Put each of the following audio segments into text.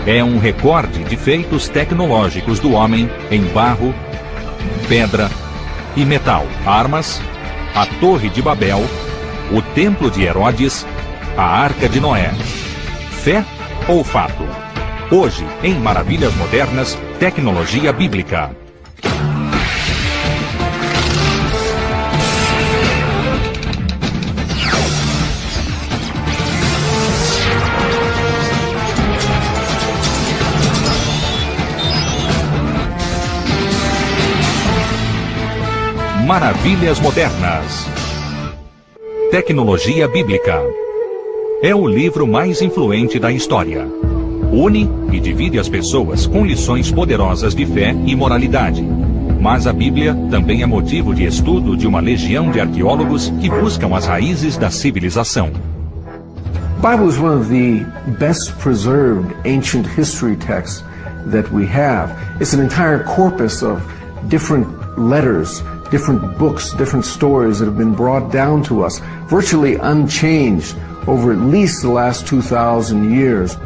É um recorde de feitos tecnológicos do homem em barro, pedra e metal. Armas, a Torre de Babel, o Templo de Herodes, a Arca de Noé. Fé ou fato? Hoje, em Maravilhas Modernas, Tecnologia Bíblica. Maravilhas Modernas. Tecnologia Bíblica. É o livro mais influente da história. Une e divide as pessoas com lições poderosas de fé e moralidade. Mas a Bíblia também é motivo de estudo de uma legião de arqueólogos que buscam as raízes da civilização. The Bible is one of the best preserved ancient history texts that we have. It's an entire corpus of different letters, different books, different stories that have been brought down to us, virtually unchanged over at least the last 2,000 years.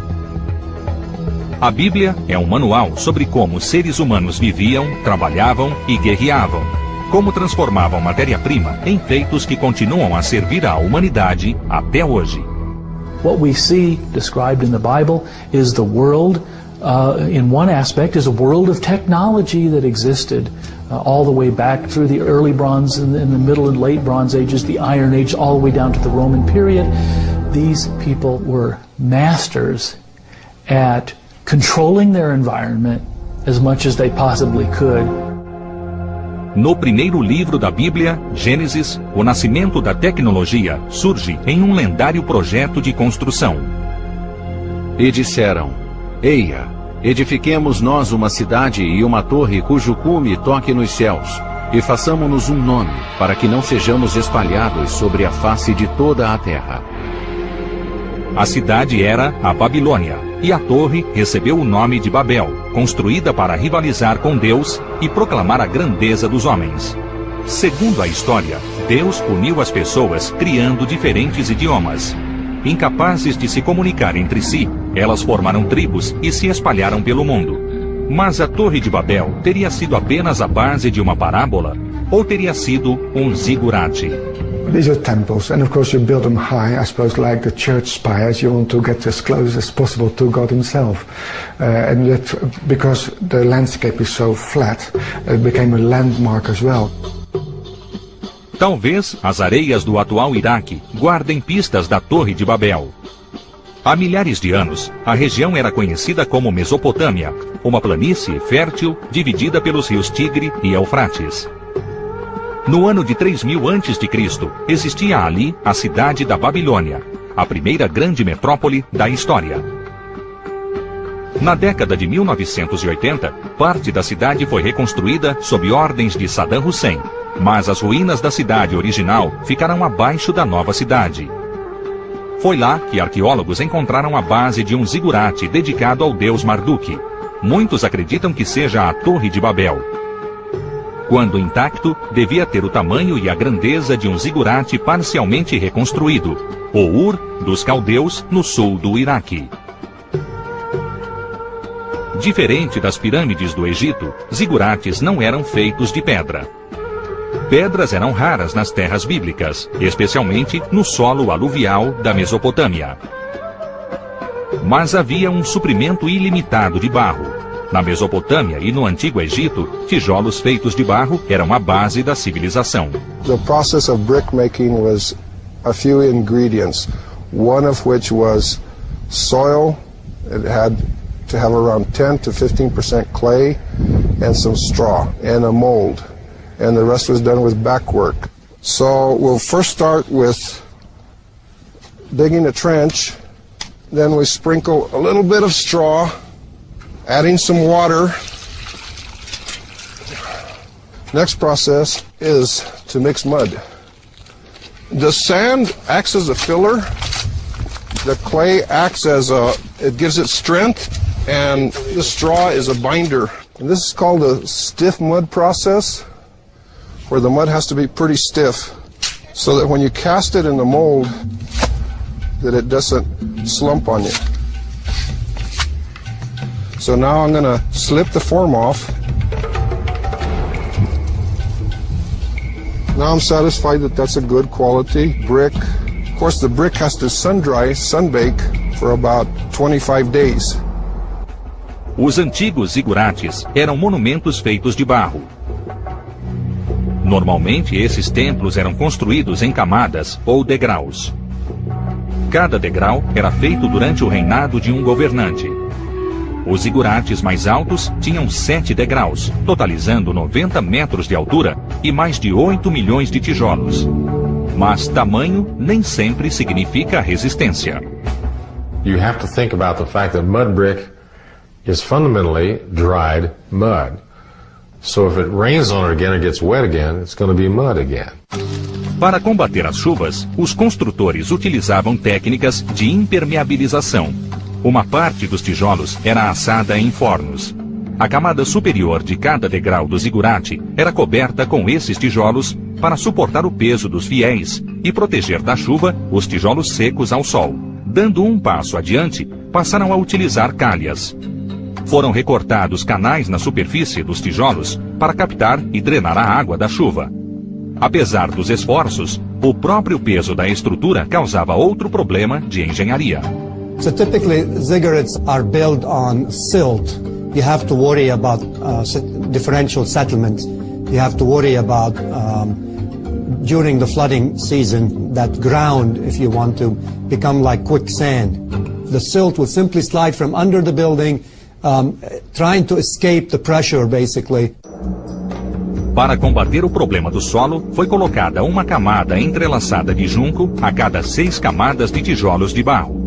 A Bíblia é um manual sobre como seres humanos viviam, trabalhavam e guerreavam. Como transformavam matéria-prima em feitos que continuam a servir à humanidade até hoje. What we see described in the Bible is the world, in one aspect, is a world of technology that existed all the way back through the early Bronze and the Middle and Late Bronze Ages, the Iron Age, all the way down to the Roman period. These people were masters at controlling their environment as much as they possibly could. No primeiro livro da Bíblia, Gênesis, o nascimento da tecnologia surge em um lendário projeto de construção. E disseram: Eia, edifiquemos nós uma cidade e uma torre cujo cume toque nos céus, e façamo-nos um nome, para que não sejamos espalhados sobre a face de toda a terra. A cidade era a Babilônia, e a torre recebeu o nome de Babel, construída para rivalizar com Deus e proclamar a grandeza dos homens. Segundo a história, Deus puniu as pessoas criando diferentes idiomas. Incapazes de se comunicar entre si, elas formaram tribos e se espalharam pelo mundo. Mas a Torre de Babel teria sido apenas a base de uma parábola? Ou teria sido um zigurate? These are temples, and of course you build them high, I suppose, like the church spires. You want to get as close as possible to God Himself. And yet, because the landscape is so flat, it became a landmark as well. Talvez as areias do atual Iraque guardem pistas da Torre de Babel. Há milhares de anos, a região era conhecida como Mesopotâmia, uma planície fértil dividida pelos rios Tigre e Eufrates. No ano de 3000 a.C., existia ali a cidade da Babilônia, a primeira grande metrópole da história. Na década de 1980, parte da cidade foi reconstruída sob ordens de Saddam Hussein, mas as ruínas da cidade original ficaram abaixo da nova cidade. Foi lá que arqueólogos encontraram a base de um zigurate dedicado ao deus Marduk. Muitos acreditam que seja a Torre de Babel. Quando intacto, devia ter o tamanho e a grandeza de um zigurate parcialmente reconstruído, o Ur dos Caldeus, no sul do Iraque. Diferente das pirâmides do Egito, zigurates não eram feitos de pedra. Pedras eram raras nas terras bíblicas, especialmente no solo aluvial da Mesopotâmia. Mas havia um suprimento ilimitado de barro. Na Mesopotâmia e no Antigo Egito, tijolos feitos de barro eram a base da civilização. The process of brick making was a few ingredients, one of which was soil. It had to have around 10 to 15% clay and some straw and a mold. And the rest was done with backwork. So we'll first start with digging a trench, then we sprinkle a little bit of straw, adding some water. Next process is to mix mud. The sand acts as a filler. The clay acts as it gives it strength, and the straw is a binder. And this is called a stiff mud process, where the mud has to be pretty stiff, so that when you cast it in the mold, that it doesn't slump on you. So now I'm going to slip the form off. Now I'm satisfied that that's a good quality brick. Of course, the brick has to sun-dry, sun-bake for about 25 days. Os antigos zigurates eram monumentos feitos de barro. Normalmente, esses templos eram construídos em camadas ou degraus. Cada degrau era feito durante o reinado de um governante. Os zigurates mais altos tinham 7 degraus, totalizando 90 metros de altura e mais de 8 milhões de tijolos. Mas tamanho nem sempre significa resistência. You have to think about the fact that mud brick is fundamentally dried mud. So if it rains on it again or gets wet again, it's going to be mud again. Para combater as chuvas, os construtores utilizavam técnicas de impermeabilização. Uma parte dos tijolos era assada em fornos. A camada superior de cada degrau do zigurate era coberta com esses tijolos para suportar o peso dos fiéis e proteger da chuva os tijolos secos ao sol. Dando um passo adiante, passaram a utilizar calhas. Foram recortados canais na superfície dos tijolos para captar e drenar a água da chuva. Apesar dos esforços, o próprio peso da estrutura causava outro problema de engenharia. So typically ziggurats are built on silt. You have to worry about differential settlement. You have to worry about during the flooding season that ground, if you want to, become like quicksand. The silt will simply slide from under the building, trying to escape the pressure, basically. Para combater o problema do solo, foi colocada uma camada entrelaçada de junco a cada 6 camadas de tijolos de barro.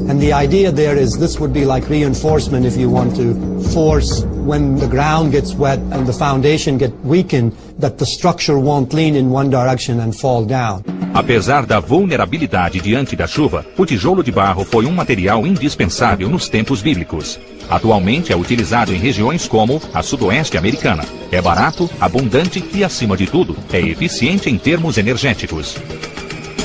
And the idea there is this would be like reinforcement if you want to force when the ground gets wet and the foundation gets weakened, that the structure won't lean in one direction and fall down. Apesar da vulnerabilidade diante da chuva, o tijolo de barro foi um material indispensável nos tempos bíblicos. Atualmente é utilizado em regiões como a sudoeste americana. É barato, abundante e, acima de tudo, é eficiente em termos energéticos.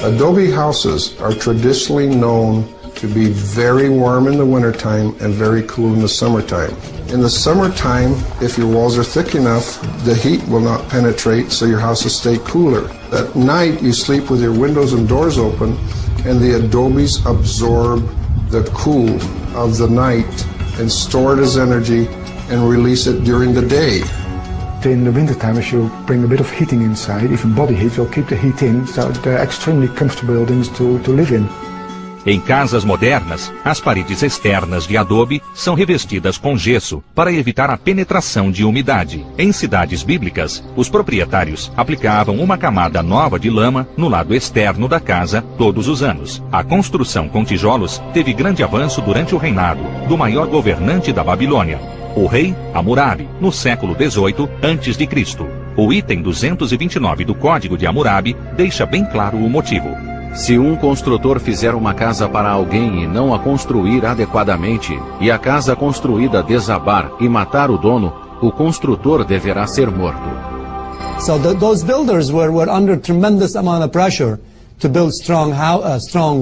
Adobe houses are traditionally known to be very warm in the wintertime and very cool in the summertime. In the summertime, if your walls are thick enough, the heat will not penetrate, so your house will stay cooler. At night, you sleep with your windows and doors open, and the adobes absorb the cool of the night and store it as energy and release it during the day. In the wintertime, if you bring a bit of heating inside, even body heat, you'll keep the heat in, so they're extremely comfortable buildings to live in. Em casas modernas, as paredes externas de adobe são revestidas com gesso para evitar a penetração de umidade. Em cidades bíblicas, os proprietários aplicavam uma camada nova de lama no lado externo da casa todos os anos. A construção com tijolos teve grande avanço durante o reinado do maior governante da Babilônia, o rei Hammurabi, no século XVIII a.C. O item 229 do Código de Hammurabi deixa bem claro o motivo. Se um construtor fizer uma casa para alguém e não a construir adequadamente, e a casa construída desabar e matar o dono, o construtor deverá ser morto. So those builders were under tremendous amount of pressure to build strong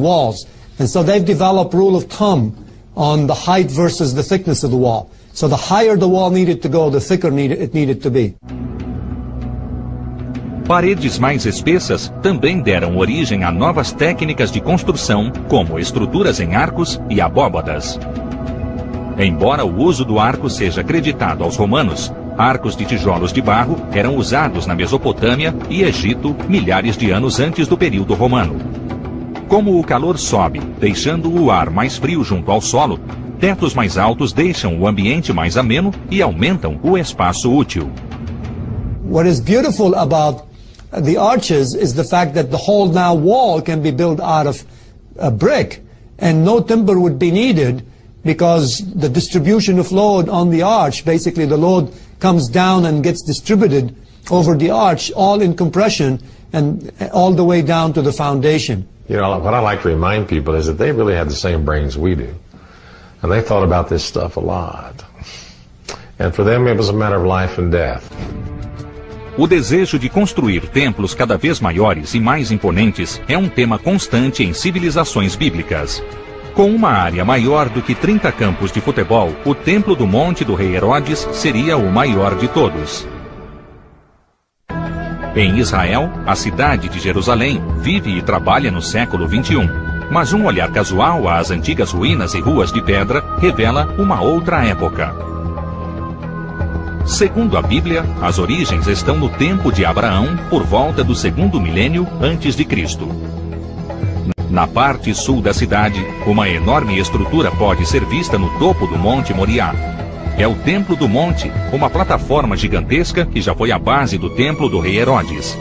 walls. And so they've developed rule of thumb on the height versus the thickness of the wall. So the higher the wall needed to go, the thicker it needed to be. Paredes mais espessas também deram origem a novas técnicas de construção, como estruturas em arcos e abóbadas. Embora o uso do arco seja acreditado aos romanos, arcos de tijolos de barro eram usados na Mesopotâmia e Egito milhares de anos antes do período romano. Como o calor sobe, deixando o ar mais frio junto ao solo, tetos mais altos deixam o ambiente mais ameno e aumentam o espaço útil. What is beautiful about the arches is the fact that the whole now wall can be built out of brick and no timber would be needed because the distribution of load on the arch, basically the load comes down and gets distributed over the arch, all in compression and all the way down to the foundation. You know, what I like to remind people is that they really had the same brains we do. And they thought about this stuff a lot. And for them it was a matter of life and death. O desejo de construir templos cada vez maiores e mais imponentes é um tema constante em civilizações bíblicas. Com uma área maior do que 30 campos de futebol, o Templo do Monte do Rei Herodes seria o maior de todos. Em Israel, a cidade de Jerusalém vive e trabalha no século XXI. Mas um olhar casual às antigas ruínas e ruas de pedra revela uma outra época. Segundo a Bíblia, as origens estão no tempo de Abraão, por volta do 2º milênio antes de Cristo. Na parte sul da cidade, uma enorme estrutura pode ser vista no topo do Monte Moriá. É o Templo do Monte, uma plataforma gigantesca que já foi a base do Templo do Rei Herodes.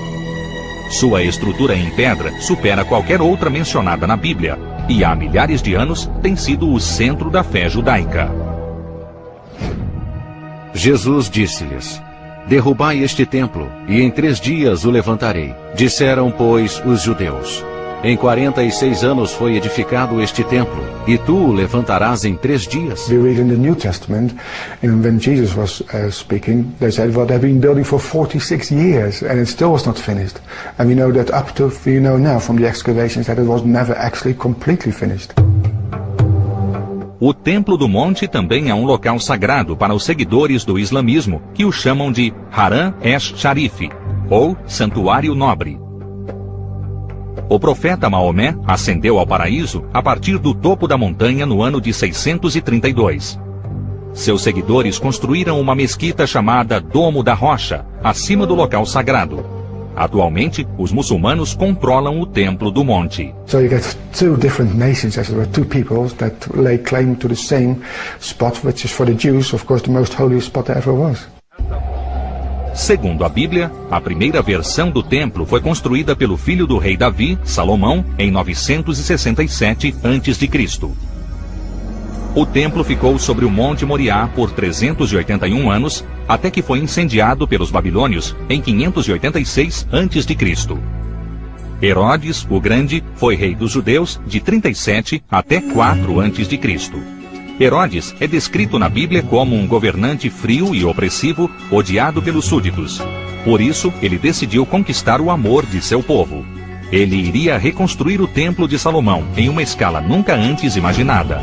Sua estrutura em pedra supera qualquer outra mencionada na Bíblia e há milhares de anos tem sido o centro da fé judaica. Jesus disse-lhes: derrubai este templo, e em 3 dias o levantarei. Disseram, pois, os judeus: em 46 anos foi edificado este templo, e tu o levantarás em 3 dias? We read in the New Testament, and when Jesus was speaking, they said, well, they've been building for 46 years, and it still was not finished. And we know that we know now from the excavations that it was never actually completely finished. O Templo do Monte também é um local sagrado para os seguidores do islamismo, que o chamam de Haram esh-Sharif, ou Santuário Nobre. O profeta Maomé ascendeu ao paraíso a partir do topo da montanha no ano de 632. Seus seguidores construíram uma mesquita chamada Domo da Rocha, acima do local sagrado. Atualmente, os muçulmanos controlam o Templo do Monte. So you get 2 different nations, as it were, 2 peoples that lay claim to the same spot, which is for the Jews, of course, the most holy spot there ever was. Segundo a Bíblia, a primeira versão do templo foi construída pelo filho do rei Davi, Salomão, em 967 a.C. O templo ficou sobre o Monte Moriá por 381 anos, até que foi incendiado pelos babilônios em 586 a.C. Herodes, o Grande, foi rei dos judeus de 37 até 4 a.C. Herodes é descrito na Bíblia como um governante frio e opressivo, odiado pelos súditos. Por isso, ele decidiu conquistar o amor de seu povo. Ele iria reconstruir o Templo de Salomão em uma escala nunca antes imaginada.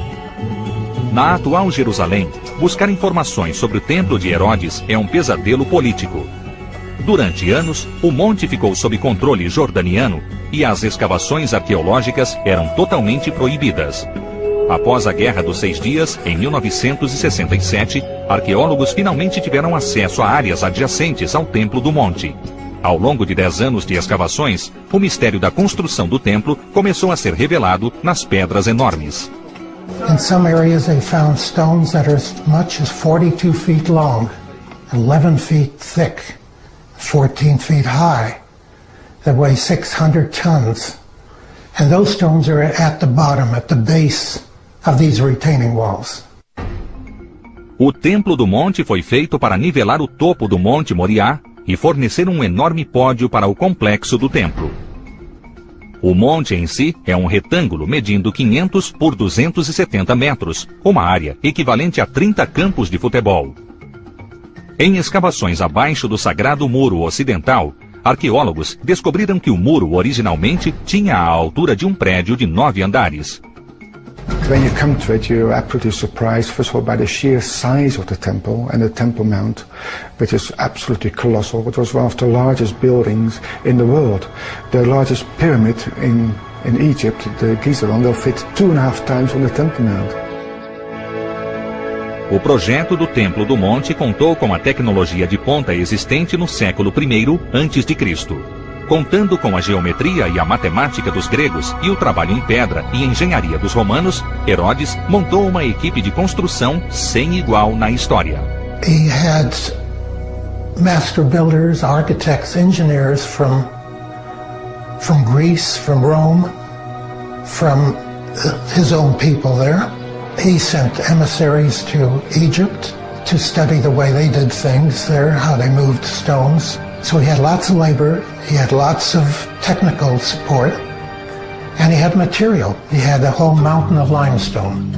Na atual Jerusalém, buscar informações sobre o Templo de Herodes é um pesadelo político. Durante anos, o monte ficou sob controle jordaniano e as escavações arqueológicas eram totalmente proibidas. Após a Guerra dos 6 Dias, em 1967, arqueólogos finalmente tiveram acesso a áreas adjacentes ao Templo do Monte. Ao longo de 10 anos de escavações, o mistério da construção do templo começou a ser revelado nas pedras enormes. In some areas they found stones that are as much as 42 feet long, 11 feet thick, 14 feet high, that weigh 600 tons. And those stones are at the bottom, at the base of these retaining walls. O Templo do Monte foi feito para nivelar o topo do Monte Moriá e fornecer um enorme pódio para o complexo do templo. O monte em si é um retângulo medindo 500 por 270 metros, uma área equivalente a 30 campos de futebol. Em escavações abaixo do Sagrado Muro Ocidental, arqueólogos descobriram que o muro originalmente tinha a altura de um prédio de 9 andares. When you come to it, you're absolutely surprised, first of all, by the sheer size of the temple and the Temple Mount, which is absolutely colossal. It was one of the largest buildings in the world. The largest pyramid in Egypt, the Giza one, will fit 2.5 times on the Temple Mount. O projeto do Templo do Monte contou com a tecnologia de ponta existente no século I a.C. Contando com a geometria e a matemática dos gregos e o trabalho em pedra e engenharia dos romanos, Herodes montou uma equipe de construção sem igual na história. He had master builders, architects, engineers from Greece, from Rome, from his own people there. He sent emissaries to Egypt to study the way they did things there, how they moved stones. So he had lots of labor, he had lots of technical support, and he had material. He had a whole mountain of limestone.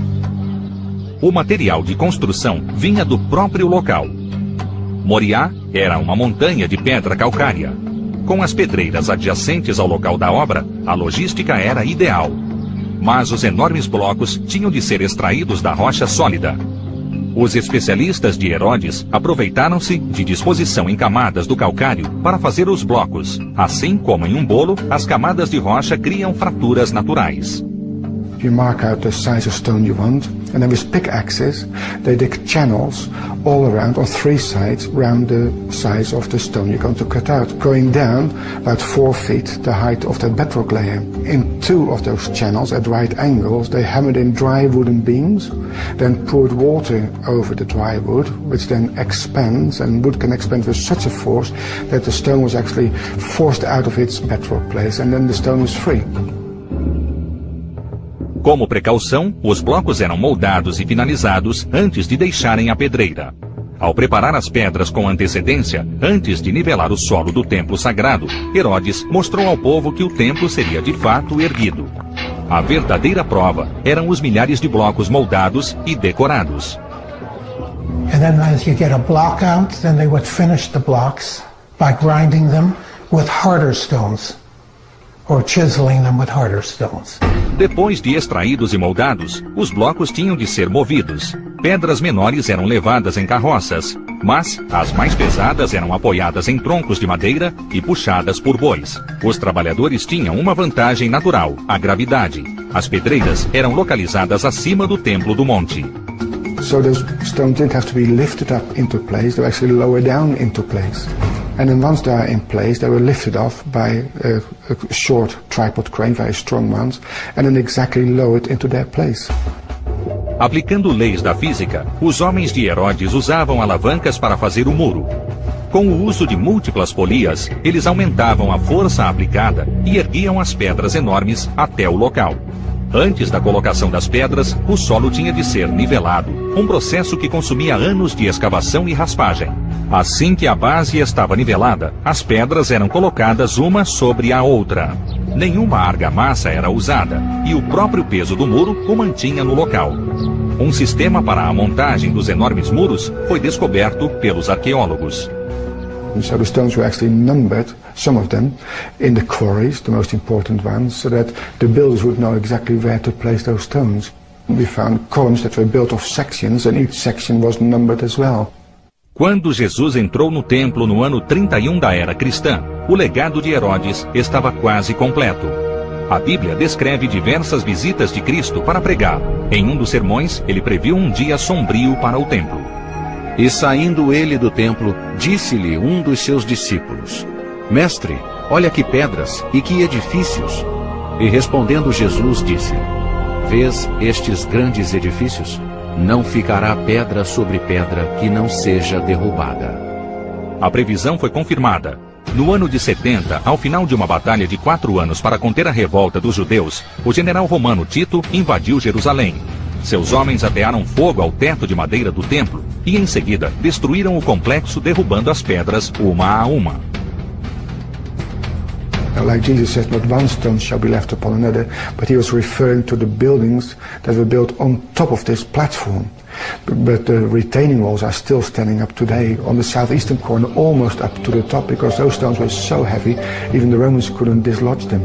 O material de construção vinha do próprio local. Moriá era uma montanha de pedra calcária. Com as pedreiras adjacentes ao local da obra, a logística era ideal. mas os enormes blocos tinham de ser extraídos da rocha sólida. Os especialistas de Herodes aproveitaram-se de disposição em camadas do calcário para fazer os blocos. Assim como em um bolo, as camadas de rocha criam fraturas naturais. You mark out the size of stone you want, and then with pickaxes, they dig channels all around on three sides around the size of the stone you're going to cut out, going down about 4 feet the height of the bedrock layer. In 2 of those channels at right angles, they hammered in dry wooden beams, then poured water over the dry wood, which then expands, and wood can expand with such a force that the stone was actually forced out of its bedrock place, and then the stone was free. Como precaução, os blocos eram moldados e finalizados antes de deixarem a pedreira. Ao preparar as pedras com antecedência, antes de nivelar o solo do templo sagrado, Herodes mostrou ao povo que o templo seria de fato erguido. A verdadeira prova eram os milhares de blocos moldados e decorados. And then as you get a block out, then they would finish the blocks by grinding them with harder stones, or chiseling them with harder stones. Depois de extraídos e moldados, os blocos tinham de ser movidos. Pedras menores eram levadas em carroças, mas as mais pesadas eram apoiadas em troncos de madeira e puxadas por bois. Os trabalhadores tinham uma vantagem natural, a gravidade. As pedreiras eram localizadas acima do templo do monte. So those stones didn't have to be lifted up into place, they were actually lowered down into place. And then once they are in place, they were lifted off by a short tripod crane, very strong ones, and then exactly lowered into their place. Aplicando leis da física, os homens de Herodes usavam alavancas para fazer o muro. Com o uso de múltiplas polias, eles aumentavam a força aplicada e erguiam as pedras enormes até o local. Antes da colocação das pedras, o solo tinha de ser nivelado, um processo que consumia anos de escavação e raspagem. Assim que a base estava nivelada, as pedras eram colocadas uma sobre a outra. Nenhuma argamassa era usada, e o próprio peso do muro o mantinha no local. Um sistema para a montagem dos enormes muros foi descoberto pelos arqueólogos. So the stones were actually numbered, some of them, in the quarries, the most important ones, so that the builders would know exactly where to place those stones. We found columns that were built of sections, and each section was numbered as well. Quando Jesus entrou no templo no ano 31 da era cristã, o legado de Herodes estava quase completo. A Bíblia descreve diversas visitas de Cristo para pregar. Em um dos sermões, ele previu um dia sombrio para o templo. E saindo ele do templo, disse-lhe um dos seus discípulos: Mestre, olha que pedras e que edifícios. E respondendo Jesus disse-lhe: Vês estes grandes edifícios? Não ficará pedra sobre pedra que não seja derrubada. A previsão foi confirmada. No ano de 70, ao final de uma batalha de 4 anos para conter a revolta dos judeus, o general romano Tito invadiu Jerusalém. Seus homens atearam fogo ao teto de madeira do templo e, em seguida, destruíram o complexo, derrubando as pedras uma a uma. Like Jesus says, not one stone shall be left upon another, but he was referring to the buildings that were built on top of this platform. But the retaining walls are still standing up today on the southeastern corner, almost up to the top, because those stones were so heavy, even the Romans couldn't dislodge them.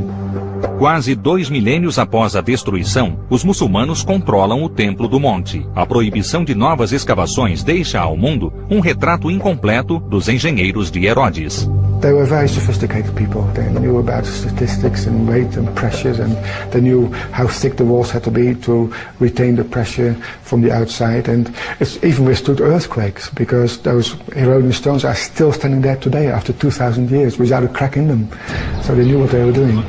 Quase 2 milênios após a destruição, os muçulmanos controlam o Templo do Monte. A proibição de novas escavações deixa ao mundo um retrato incompleto dos engenheiros de Herodes. They were very sophisticated people. They knew about statistics and weight and pressures, and they knew how thick the walls had to be to retain the pressure from the outside. And it's even withstood earthquakes, because those Herodian stones are still standing there today after 2,000 years without a crack in them. So they knew what they were doing.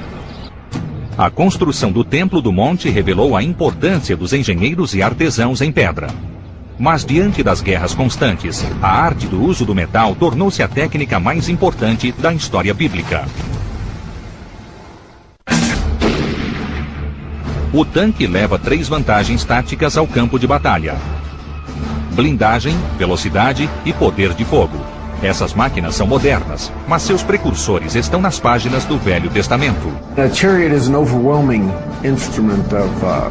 A construção do Templo do Monte revelou a importância dos engenheiros e artesãos em pedra. Mas diante das guerras constantes, a arte do uso do metal tornou-se a técnica mais importante da história bíblica. O tanque leva 3 vantagens táticas ao campo de batalha: blindagem, velocidade e poder de fogo. Essas máquinas são modernas, mas seus precursores estão nas páginas do Velho Testamento. A chariot is an overwhelming instrument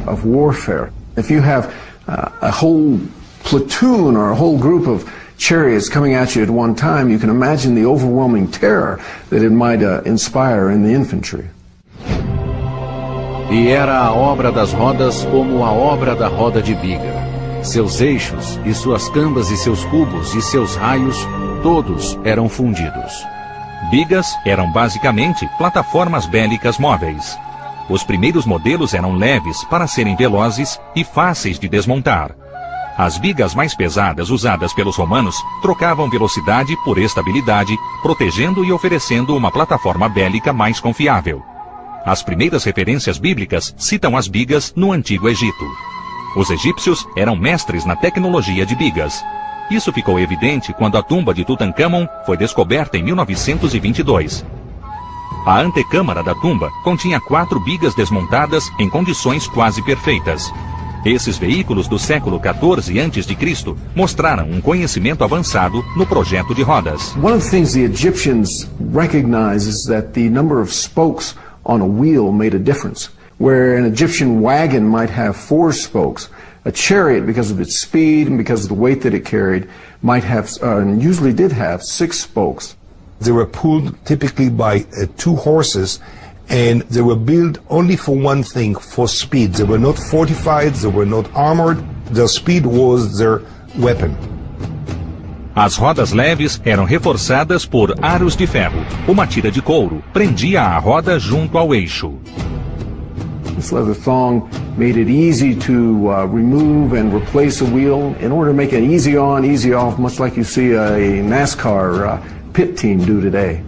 of warfare. If you have a whole platoon or a whole group of chariots coming at you at one time, you can imagine the overwhelming terror that it might inspire in the infantry. E era a obra das rodas como a obra da roda de biga. Seus eixos, e suas cambas, e seus cubos, e seus raios, todos eram fundidos. Bigas eram basicamente plataformas bélicas móveis. Os primeiros modelos eram leves para serem velozes e fáceis de desmontar. As bigas mais pesadas usadas pelos romanos trocavam velocidade por estabilidade, protegendo e oferecendo uma plataforma bélica mais confiável. As primeiras referências bíblicas citam as bigas no Antigo Egito. Os egípcios eram mestres na tecnologia de bigas. Isso ficou evidente quando a tumba de Tutancâmon foi descoberta em 1922. A antecâmara da tumba continha 4 bigas desmontadas em condições quase perfeitas. Esses veículos do século XIV a.C. mostraram um conhecimento avançado no projeto de rodas. One of the things the Egyptians recognized is that the number of spokes on a wheel made a difference. Where an Egyptian wagon might have 4 spokes, a chariot, because of its speed and because of the weight that it carried, might have, and usually did have, 6 spokes. They were pulled typically by 2 horses, and they were built only for one thing, for speed. They were not fortified, they were not armored. Their speed was their weapon. As rodas leves eram reforçadas por aros de ferro. Uma tira de couro prendia a roda junto ao eixo. This leather thong made it easy to remove and replace a wheel in order to make it easy on, easy off, much like you see a NASCAR pit team do today.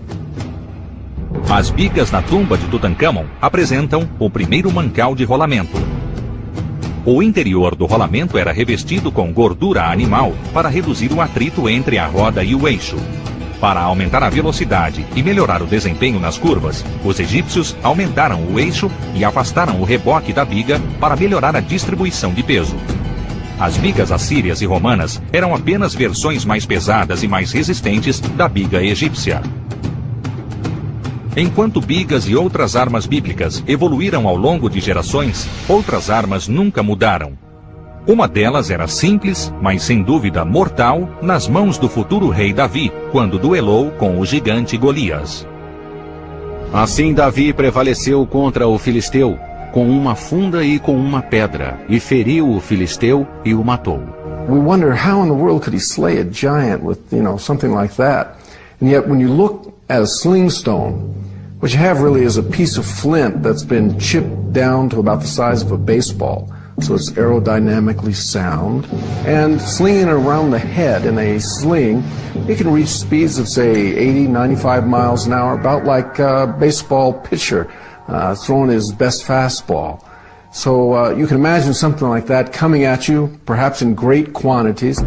As bigas na tumba de Tutancâmon apresentam o primeiro mancal de rolamento. O interior do rolamento era revestido com gordura animal para reduzir o atrito entre a roda e o eixo. Para aumentar a velocidade e melhorar o desempenho nas curvas, os egípcios aumentaram o eixo e afastaram o reboque da biga para melhorar a distribuição de peso. As bigas assírias e romanas eram apenas versões mais pesadas e mais resistentes da biga egípcia. Enquanto bigas e outras armas bíblicas evoluíram ao longo de gerações, outras armas nunca mudaram. Uma delas era simples, mas sem dúvida mortal, nas mãos do futuro rei Davi, quando duelou com o gigante Golias. Assim Davi prevaleceu contra o filisteu, com uma funda e com uma pedra, e feriu o filisteu e o matou. We wonder how in the world could he slay a giant with, something like that. And yet when you look at a sling stone, what you have really is a piece of flint that's been chipped down to about the size of a baseball. So it's aerodynamically sound. And slinging it around the head in a sling, it can reach speeds of, say, 80, 95 miles an hour, about like a baseball pitcher throwing his best fastball. So you can imagine something like that coming at you, perhaps in great quantities.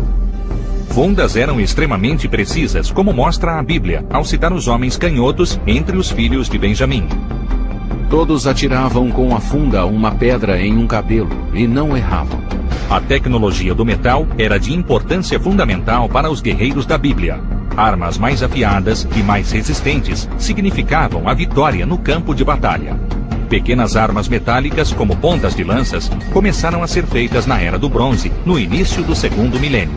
Fundas eram extremamente precisas, como mostra a Bíblia, ao citar os homens canhotos entre os filhos de Benjamim. Todos atiravam com a funda uma pedra em um cabelo, e não erravam. A tecnologia do metal era de importância fundamental para os guerreiros da Bíblia. Armas mais afiadas e mais resistentes significavam a vitória no campo de batalha. Pequenas armas metálicas, como pontas de lanças, começaram a ser feitas na Era do Bronze, no início do 2º milênio.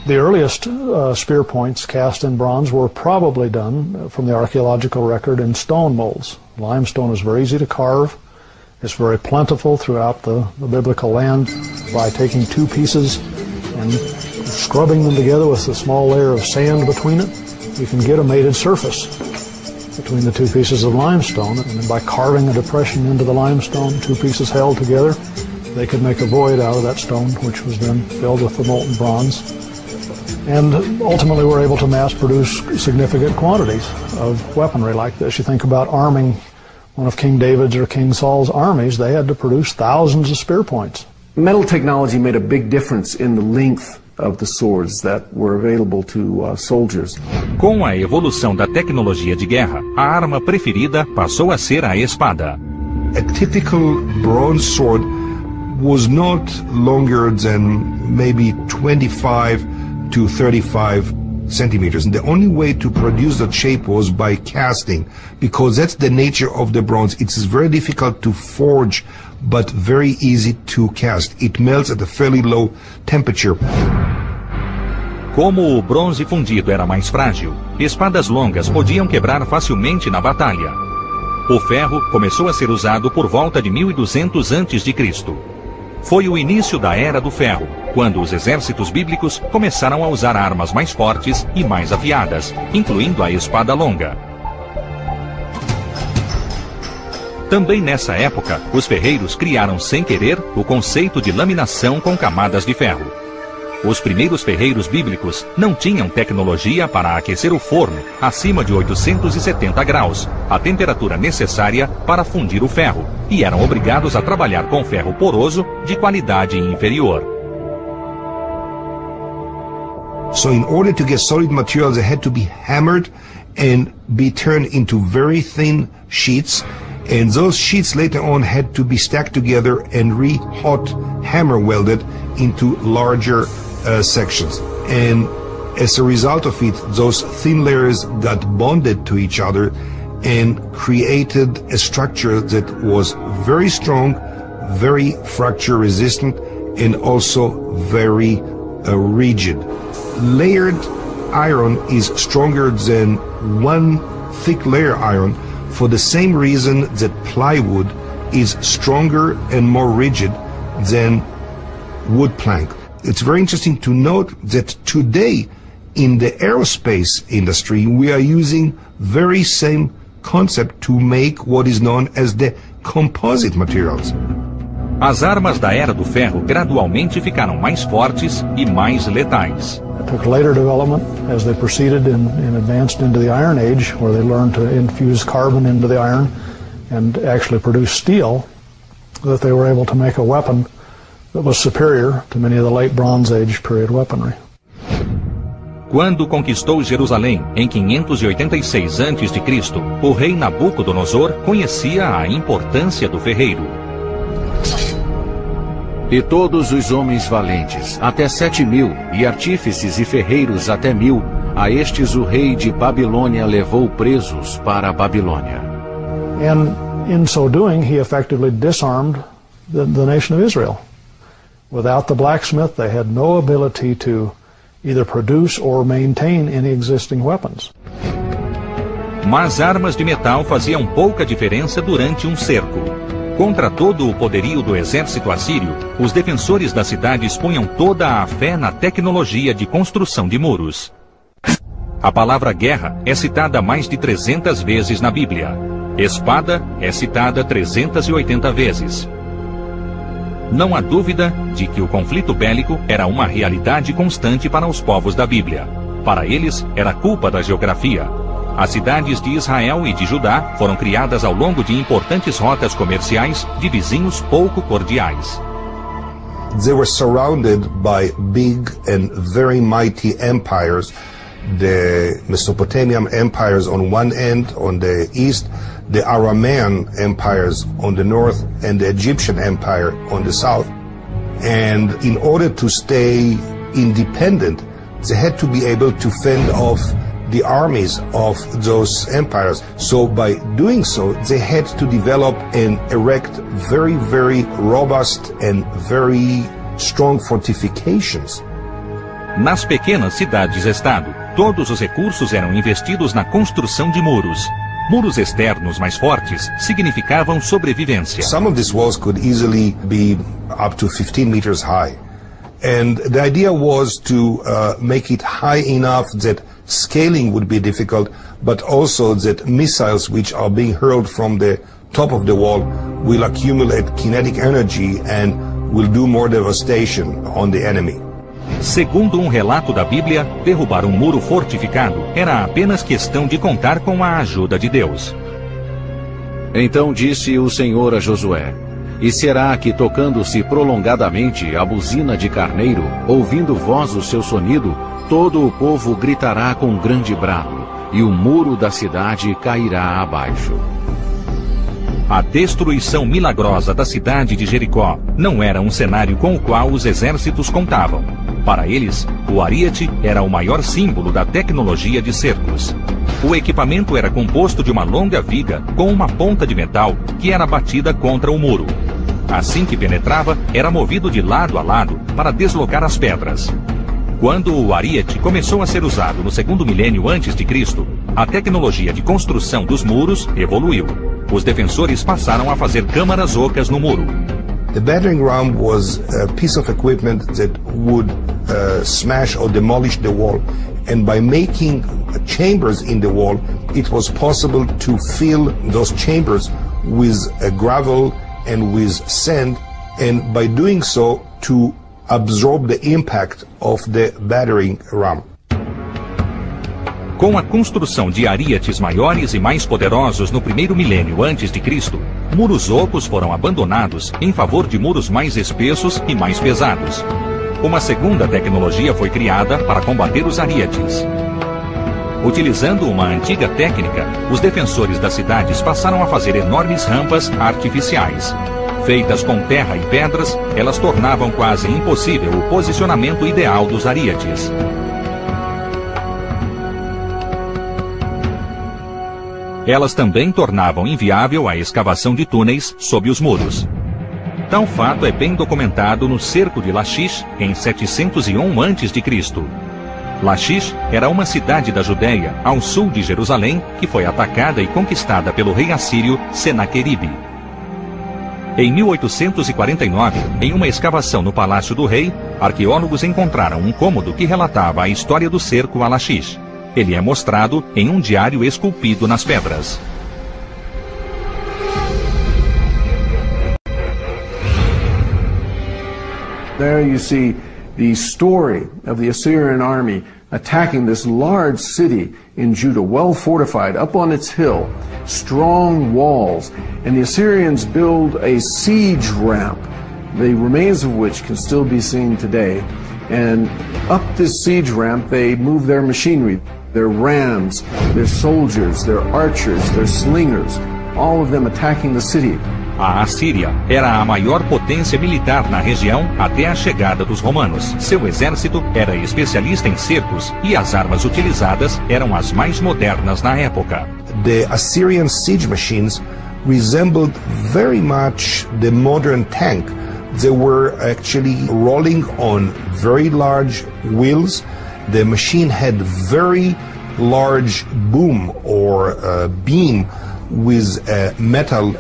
The earliest spear points cast in bronze were probably done from the archaeological record in stone molds. Limestone is very easy to carve. It's very plentiful throughout the biblical land. By taking 2 pieces and scrubbing them together with a small layer of sand between it, you can get a mated surface between the 2 pieces of limestone. And then by carving a depression into the limestone, 2 pieces held together, they could make a void out of that stone, which was then filled with the molten bronze. And ultimately were able to mass produce significant quantities of weaponry like this. You think about arming one of King David's or King Saul's armies, they had to produce thousands of spear points. Metal technology made a big difference in the length of the swords that were available to soldiers. Com a evolução da tecnologia de guerra, a arma preferida passou a ser a espada. A typical bronze sword was not longer than maybe 25 to 35 centimeters. And the only way to produce that shape was by casting, because that's the nature of the bronze. It is very difficult to forge, but very easy to cast. It melts at a fairly low temperature. Como o bronze fundido era mais frágil, espadas longas podiam quebrar facilmente na batalha. O ferro começou a ser usado por volta de 1200 a.C. Foi o início da Era do Ferro, quando os exércitos bíblicos começaram a usar armas mais fortes e mais afiadas, incluindo a espada longa. Também nessa época, os ferreiros criaram sem querer o conceito de laminação com camadas de ferro. Os primeiros ferreiros bíblicos não tinham tecnologia para aquecer o forno acima de 870 graus, a temperatura necessária para fundir o ferro, e eram obrigados a trabalhar com ferro poroso de qualidade inferior. So in order to get solid materials, they had to be hammered and be turned into very thin sheets. And those sheets later on had to be stacked together and re-hot hammer welded into larger sections. And as a result of it, those thin layers got bonded to each other and created a structure that was very strong, very fracture resistant, and also very rigid. Layered iron is stronger than one thick layer iron for the same reason that plywood is stronger and more rigid than wood plank. It's very interesting to note that today in the aerospace industry we are using very same concept to make what is known as the composite materials. As armas da Era do Ferro gradualmente ficaram mais fortes e mais letais. It took later development as they proceeded and advanced into the Iron Age, where they learned to infuse carbon into the iron and actually produce steel, that they were able to make a weapon that was superior to many of the late Bronze Age period weaponry. Quando conquistou Jerusalém em 586 a.C., o rei Nabucodonosor conhecia a importância do ferreiro. E todos os homens valentes, até 7.000, e artífices e ferreiros até 1.000, a estes o rei de Babilônia levou presos para a Babilônia. And in so doing, he effectively disarmed the nation of Israel. Without the blacksmith, they had no ability to either produce or maintain any existing weapons. Mas armas de metal faziam pouca diferença durante um cerco. Contra todo o poderio do exército assírio, os defensores da cidade expunham toda a fé na tecnologia de construção de muros. A palavra guerra é citada mais de 300 vezes na Bíblia. Espada é citada 380 vezes. Não há dúvida de que o conflito bélico era uma realidade constante para os povos da Bíblia. Para eles, era culpa da geografia. As cidades de Israel e de Judá foram criadas ao longo de importantes rotas comerciais de vizinhos pouco cordiais. They were surrounded by big and very mighty empires. The Mesopotamian empires on one end, on the east, the Aramean empires on the north, and the Egyptian empire on the south. And in order to stay independent, they had to be able to fend off the armies of those empires. So by doing so, they had to develop and erect very, very robust and very strong fortifications. Nas pequenas cidades-estado, todos os recursos eram investidos na construção de muros. Muros externos mais fortes significavam sobrevivência. Some of these walls could easily be up to 15 meters high. And the idea was to make it high enough that scaling would be difficult, but also that missiles which are being hurled from the top of the wall will accumulate kinetic energy and will do more devastation on the enemy. Segundo um relato da Bíblia, derrubar um muro fortificado era apenas questão de contar com a ajuda de Deus. Então disse o Senhor a Josué: E será que, tocando-se prolongadamente a buzina de carneiro, ouvindo voz o seu sonido, todo o povo gritará com grande brado, e o muro da cidade cairá abaixo. A destruição milagrosa da cidade de Jericó não era um cenário com o qual os exércitos contavam. Para eles, o ariete era o maior símbolo da tecnologia de cercos. O equipamento era composto de uma longa viga com uma ponta de metal que era batida contra o muro. Assim que penetrava, era movido de lado a lado para deslocar as pedras. Quando o ariete começou a ser usado no segundo milênio antes de Cristo, a tecnologia de construção dos muros evoluiu. os defensores passaram a fazer câmaras ocas no muro. The battering ram was a piece of equipment that would smash or demolish the wall. And by making chambers in the wall, it was possible to fill those chambers with gravel and with sand, and by doing so, to absorb the impact of the battering ram. Com a construção de arietes maiores e mais poderosos no primeiro milênio antes de Cristo, muros ocos foram abandonados em favor de muros mais espessos e mais pesados. Uma segunda tecnologia foi criada para combater os arietes. Utilizando uma antiga técnica, os defensores das cidades passaram a fazer enormes rampas artificiais. Feitas com terra e pedras, elas tornavam quase impossível o posicionamento ideal dos arietes. Elas também tornavam inviável a escavação de túneis sob os muros. Tal fato é bem documentado no cerco de Lachish em 701 a.C. Lachish era uma cidade da Judéia, ao sul de Jerusalém, que foi atacada e conquistada pelo rei assírio Senaqueribe. Em 1849, em uma escavação no Palácio do Rei, arqueólogos encontraram um cômodo que relatava a história do cerco a Lachish. Ele é mostrado em um diário esculpido nas pedras. There you see the story of the Assyrian army attacking this large city in Judah, well fortified, up on its hill, strong walls, and the Assyrians build a siege ramp, the remains of which can still be seen today. And up this siege ramp they move their machinery, their rams, their soldiers, their archers, their slingers, all of them attacking the city. A Assíria era a maior potência militar na região até a chegada dos romanos. Seu exército era especialista em cercos e as armas utilizadas eram as mais modernas na época. The Assyrian siege machines resembled very much the modern tank. They were actually rolling on very large wheels. The machine had very large boom or beam with a metal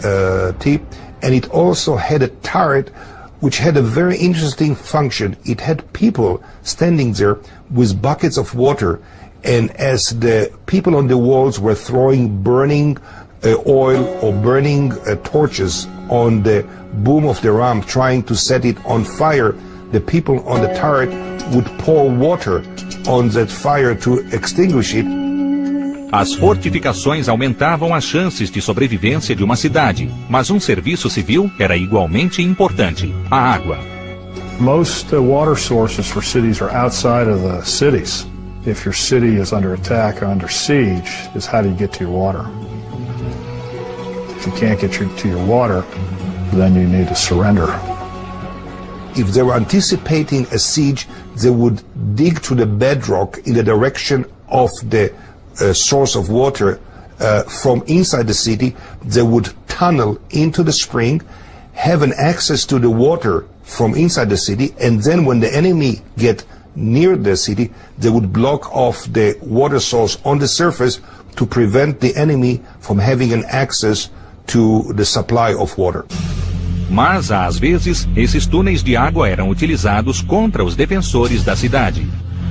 tip, and it also had a turret which had a very interesting function. It had people standing there with buckets of water, and as the people on the walls were throwing burning oil or burning torches on the boom of the ram, trying to set it on fire, the people on the turret would pour water on that fire to extinguish it. As fortificações aumentavam as chances de sobrevivência de uma cidade, mas um serviço civil era igualmente importante: a água. Most water sources for cities are outside of the cities. If your city is under attack or under siege, is how do you get to your water? If you can't get to your water, then you need to surrender. If they were anticipating a siege, they would dig to the bedrock in the direction of the source of water from inside the city. They would tunnel into the spring, have an access to the water from inside the city, and then when the enemy get near the city, they would block off the water source on the surface to prevent the enemy from having an access to the supply of water. Mas, às vezes, esses túneis de água eram utilizados contra os defensores da cidade.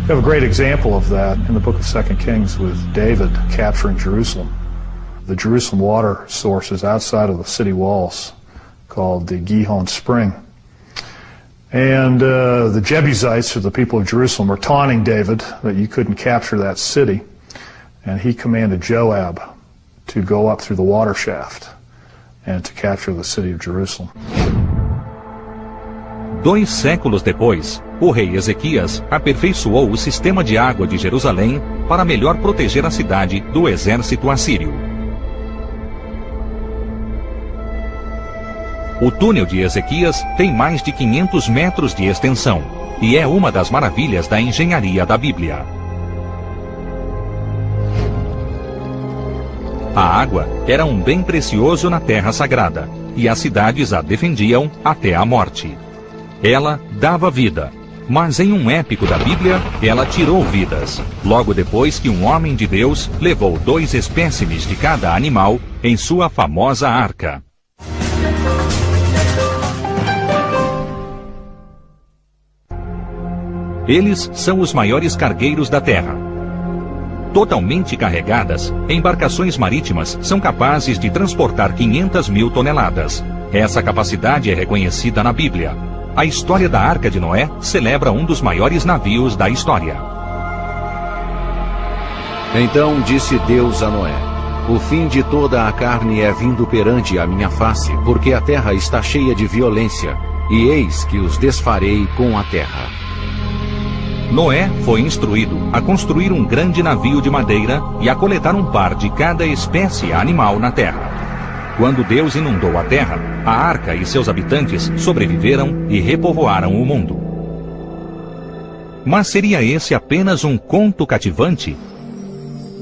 We have a great example of that in the book of 2 Kings with David capturing Jerusalem. The Jerusalem water source is outside of the city walls, called the Gihon Spring. And the Jebusites, or the people of Jerusalem, were taunting David that you couldn't capture that city. And he commanded Joab to go up through the water shaft and to capture the city of Jerusalem. 2 séculos depois, o rei Ezequias aperfeiçoou o sistema de água de Jerusalém para melhor proteger a cidade do exército assírio. O túnel de Ezequias tem mais de 500 metros de extensão e é uma das maravilhas da engenharia da Bíblia. A água era um bem precioso na terra sagrada e as cidades a defendiam até a morte. Ela dava vida, mas em um épico da Bíblia, ela tirou vidas, logo depois que um homem de Deus levou 2 espécimes de cada animal em sua famosa arca. Eles são os maiores cargueiros da Terra. Totalmente carregadas, embarcações marítimas são capazes de transportar 500 mil toneladas. Essa capacidade é reconhecida na Bíblia. A história da Arca de Noé celebra um dos maiores navios da história. Então disse Deus a Noé: o fim de toda a carne é vindo perante a minha face, porque a terra está cheia de violência, e eis que os desfarei com a terra. Noé foi instruído a construir um grande navio de madeira e a coletar um par de cada espécie animal na terra. Quando Deus inundou a terra, a arca e seus habitantes sobreviveram e repovoaram o mundo. Mas seria esse apenas um conto cativante?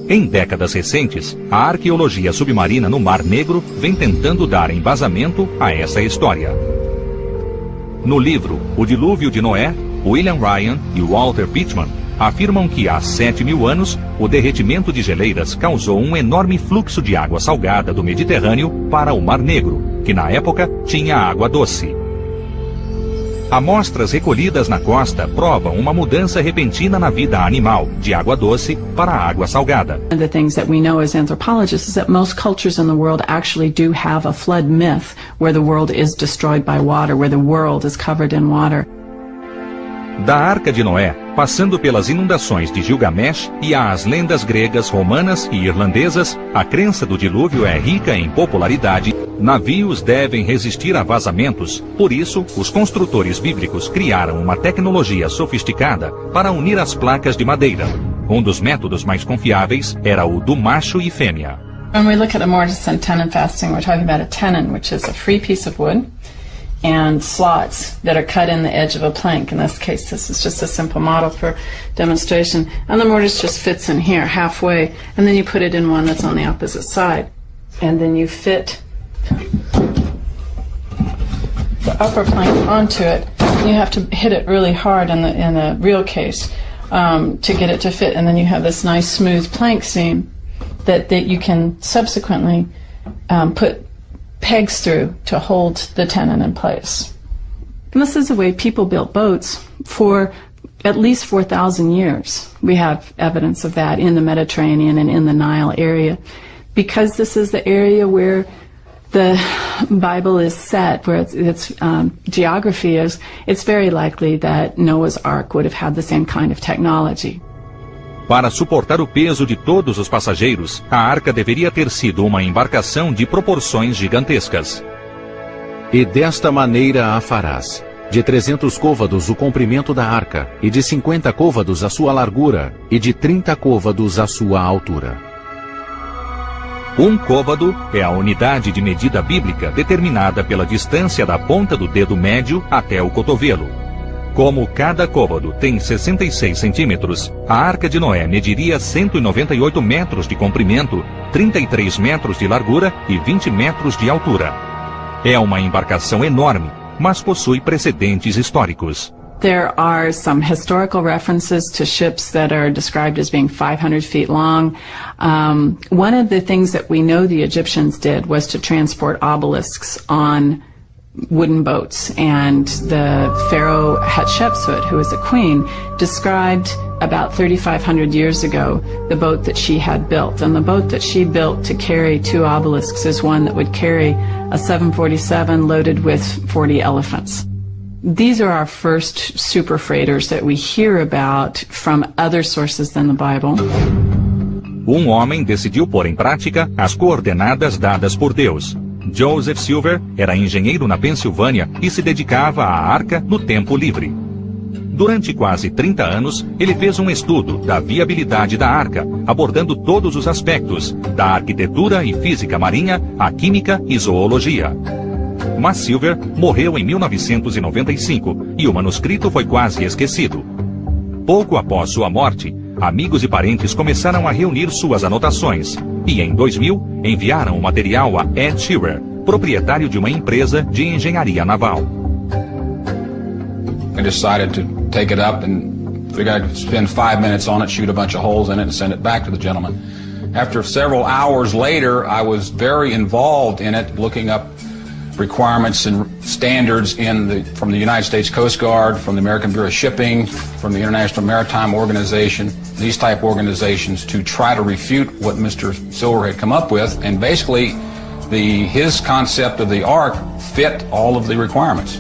Em décadas recentes, a arqueologia submarina no Mar Negro vem tentando dar embasamento a essa história. No livro O Dilúvio de Noé, William Ryan e Walter Pittman afirmam que há 7.000 anos, o derretimento de geleiras causou um enorme fluxo de água salgada do Mediterrâneo para o Mar Negro, que na época tinha água doce. Amostras recolhidas na costa provam uma mudança repentina na vida animal, de água doce para água salgada. One of the things that we know as anthropologists is that most cultures in the world actually do have a flood myth where the world is destroyed by water, where the world is covered in water. Da Arca de Noé, passando pelas inundações de Gilgamesh e às lendas gregas, romanas e irlandesas, a crença do dilúvio é rica em popularidade. Navios devem resistir a vazamentos, por isso, os construtores bíblicos criaram uma tecnologia sofisticada para unir as placas de madeira. Um dos métodos mais confiáveis era o do macho e fêmea. When we look at the mortise and tenon fastening, we're talking about a tenon, which is a free piece of wood, and slots that are cut in the edge of a plank. In this case, this is just a simple model for demonstration. And the mortise just fits in here halfway, and then you put it in one that's on the opposite side. And then you fit the upper plank onto it. You have to hit it really hard in the real case to get it to fit. And then you have this nice smooth plank seam that you can subsequently put pegs through to hold the tenon in place. And this is the way people built boats for at least 4,000 years. We have evidence of that in the Mediterranean and in the Nile area. Because this is the area where the Bible is set, where its geography is, it's very likely that Noah's Ark would have had the same kind of technology. Para suportar o peso de todos os passageiros, a arca deveria ter sido uma embarcação de proporções gigantescas. E desta maneira a farás: de 300 côvados o comprimento da arca, e de 50 côvados a sua largura, e de 30 côvados a sua altura. Um côvado é a unidade de medida bíblica determinada pela distância da ponta do dedo médio até o cotovelo. Como cada côvado tem 66 centímetros, a Arca de Noé mediria 198 metros de comprimento, 33 metros de largura e 20 metros de altura. É uma embarcação enorme, mas possui precedentes históricos. There are some historical references to ships that are described as being 500 feet long. One of the things that we know the Egyptians did was to transport obelisks on wooden boats, and the pharaoh Hatshepsut, who was a queen, described about 3,500 years ago the boat that she had built, and the boat that she built to carry 2 obelisks is one that would carry a 747 loaded with 40 elephants. These are our first super freighters that we hear about from other sources than the Bible. Um homem decidiu pôr em prática as coordenadas dadas por Deus. Joseph Silver era engenheiro na Pensilvânia e se dedicava à arca no tempo livre. Durante quase 30 anos, ele fez um estudo da viabilidade da arca, abordando todos os aspectos, da arquitetura e física marinha, à química e zoologia. Mas Silver morreu em 1995 e o manuscrito foi quase esquecido. Pouco após sua morte, amigos e parentes começaram a reunir suas anotações e, em 2000, enviaram o material a Ed Shearer, proprietário de uma empresa de engenharia naval. I decided to take it up and figured I'd spend 5 minutes on it, shoot a bunch of holes in it and send it back to the gentleman. After several hours later, I was very involved in it, looking up requirements and standards from the United States Coast Guard, from the American Bureau of Shipping, from the International Maritime Organization, these type organizations, to try to refute what Mr. Silver had come up with, and basically his concept of the Ark fit all of the requirements.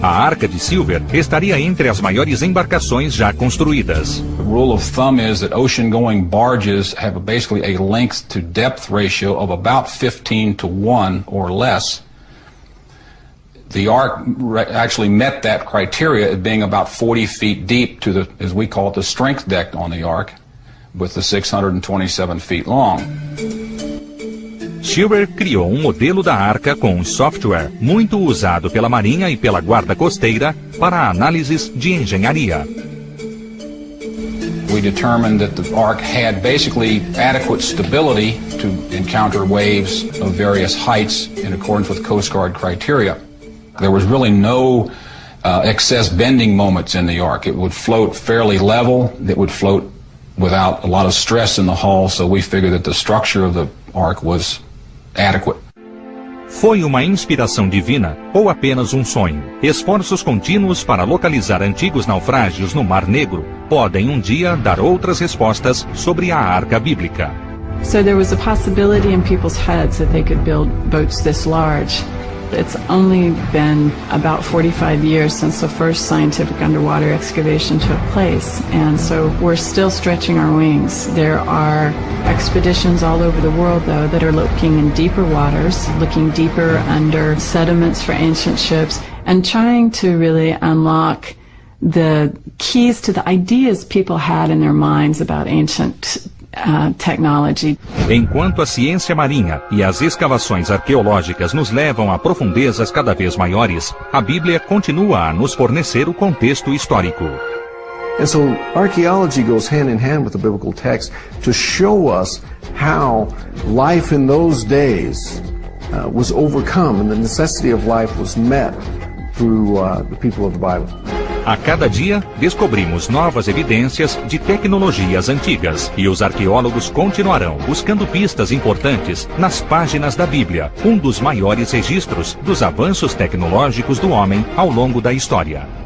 A Arca de Silver estaria entre as maiores embarcações já construídas. The rule of thumb is that ocean-going barges have basically a length-to-depth ratio of about 15:1 or less. The Ark actually met that criteria at being about 40 feet deep to the, as we call it, the strength deck on the Ark, with the 627 feet long. Silver criou modelo da Arca com um software muito usado pela Marinha e pela Guarda Costeira para análises de engenharia. We determined that the Ark had basically adequate stability to encounter waves of various heights in accordance with Coast Guard criteria. There was really no excess bending moments in the Ark. It would float fairly level. It would float without a lot of stress in the hull, so we figured that the structure of the Ark was adequate. Foi uma inspiração divina ou apenas um sonho? Esforços contínuos para localizar antigos naufrágios no Mar Negro podem um dia dar outras respostas sobre a Arca Bíblica. So there was a possibility in people's heads that they could build boats this large. It's only been about 45 years since the first scientific underwater excavation took place, and so we're still stretching our wings. There are expeditions all over the world, though, that are looking in deeper waters, looking deeper under sediments for ancient ships, and trying to really unlock the keys to the ideas people had in their minds about ancient technology. Enquanto a ciência marinha e as escavações arqueológicas nos levam a profundezas cada vez maiores, a Bíblia continua a nos fornecer o contexto histórico. And so archaeology goes hand in hand with the biblical text to show us how life in those days was overcome and the necessity of life was met through the people of the Bible. A cada dia, descobrimos novas evidências de tecnologias antigas e os arqueólogos continuarão buscando pistas importantes nas páginas da Bíblia, um dos maiores registros dos avanços tecnológicos do homem ao longo da história.